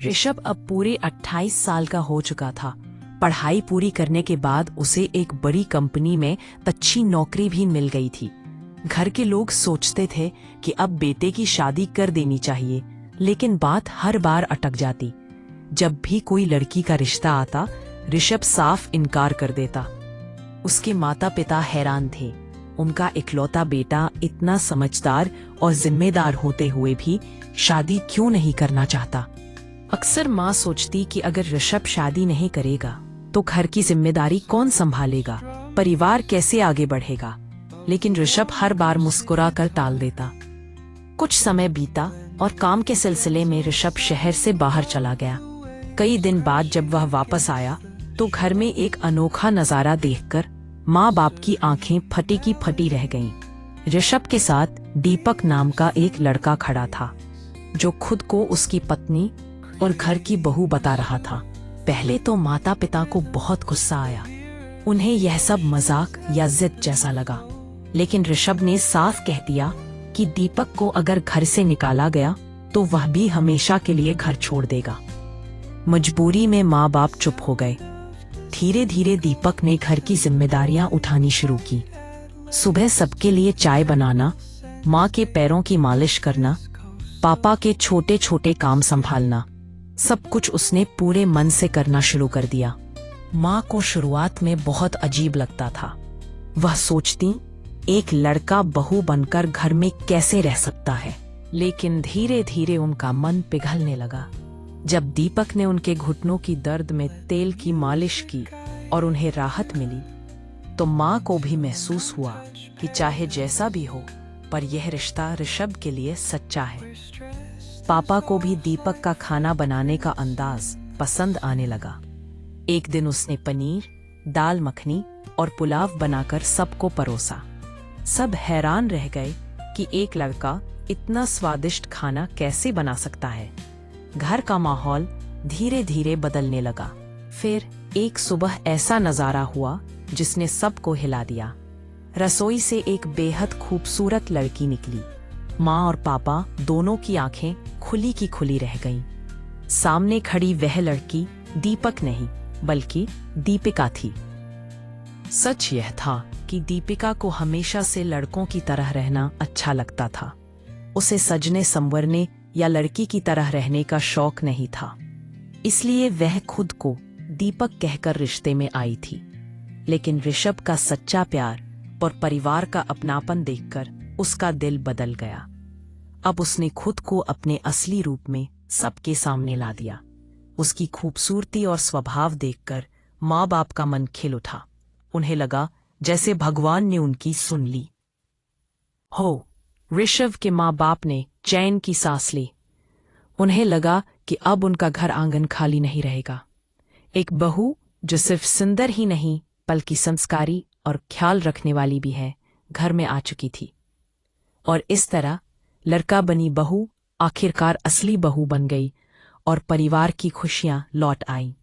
ऋषभ अब पूरे 28 साल का हो चुका था। पढ़ाई पूरी करने के बाद उसे एक बड़ी कंपनी में अच्छी नौकरी भी मिल गई थी। घर के लोग सोचते थे कि अब बेटे की शादी कर देनी चाहिए, लेकिन बात हर बार अटक जाती। जब भी कोई लड़की का रिश्ता आता, ऋषभ साफ इनकार कर देता। उसके माता पिता हैरान थे। उनका इकलौता बेटा इतना समझदार और जिम्मेदार होते हुए भी शादी क्यों नहीं करना चाहता। अक्सर माँ सोचती कि अगर ऋषभ शादी नहीं करेगा तो घर की जिम्मेदारी कौन संभालेगा, परिवार कैसे आगे बढ़ेगा। लेकिन ऋषभ हर बार मुस्कुरा कर टाल देता। कुछ समय बीता और काम के सिलसिले में ऋषभ शहर से बाहर चला गया। कई दिन बाद जब वह वापस आया तो घर में एक अनोखा नजारा देखकर माँ बाप की आंखें फटी की फटी रह गईं। ऋषभ के साथ दीपक नाम का एक लड़का खड़ा था, जो खुद को उसकी पत्नी और घर की बहू बता रहा था। पहले तो माता पिता को बहुत गुस्सा आया। उन्हें यह सब मजाक या जिद जैसा लगा, लेकिन ऋषभ ने साफ कह दिया कि दीपक को अगर घर से निकाला गया तो वह भी हमेशा के लिए घर छोड़ देगा। मजबूरी में माँ बाप चुप हो गए। धीरे धीरे दीपक ने घर की जिम्मेदारियां उठानी शुरू की। सुबह सबके लिए चाय बनाना, माँ के पैरों की मालिश करना, पापा के छोटे छोटे काम संभालना, सब कुछ उसने पूरे मन से करना शुरू कर दिया। माँ को शुरुआत में बहुत अजीब लगता था। वह सोचती, एक लड़का बहू बनकर घर में कैसे रह सकता है। लेकिन धीरे धीरे उनका मन पिघलने लगा। जब दीपक ने उनके घुटनों की दर्द में तेल की मालिश की और उन्हें राहत मिली, तो माँ को भी महसूस हुआ कि चाहे जैसा भी हो, पर यह रिश्ता ऋषभ के लिए सच्चा है। पापा को भी दीपक का खाना बनाने का अंदाज पसंद आने लगा। एक दिन उसने पनीर, दाल मखनी और पुलाव बनाकर सबको परोसा। सब हैरान रह गए कि एक लड़का इतना स्वादिष्ट खाना कैसे बना सकता है। घर का माहौल धीरे धीरे बदलने लगा। फिर एक सुबह ऐसा नजारा हुआ जिसने सबको हिला दिया। रसोई से एक बेहद खूबसूरत लड़की निकली। माँ और पापा दोनों की आंखें खुली की खुली रह गईं। सामने खड़ी वह लड़की दीपक नहीं बल्कि दीपिका थी। सच यह था कि दीपिका को हमेशा से लड़कों की तरह रहना अच्छा लगता था। उसे सजने संवरने या लड़की की तरह रहने का शौक नहीं था। इसलिए वह खुद को दीपक कहकर रिश्ते में आई थी। लेकिन ऋषभ का सच्चा प्यार और परिवार का अपनापन देखकर उसका दिल बदल गया। अब उसने खुद को अपने असली रूप में सबके सामने ला दिया। उसकी खूबसूरती और स्वभाव देखकर माँ बाप का मन खिल उठा। उन्हें लगा जैसे भगवान ने उनकी सुन ली हो। ऋषभ के माँ बाप ने चैन की सांस ली। उन्हें लगा कि अब उनका घर आंगन खाली नहीं रहेगा। एक बहू जो सिर्फ सुंदर ही नहीं बल्कि संस्कारी और ख्याल रखने वाली भी है, घर में आ चुकी थी। और इस तरह लड़का बनी बहू आखिरकार असली बहू बन गई और परिवार की खुशियां लौट आईं।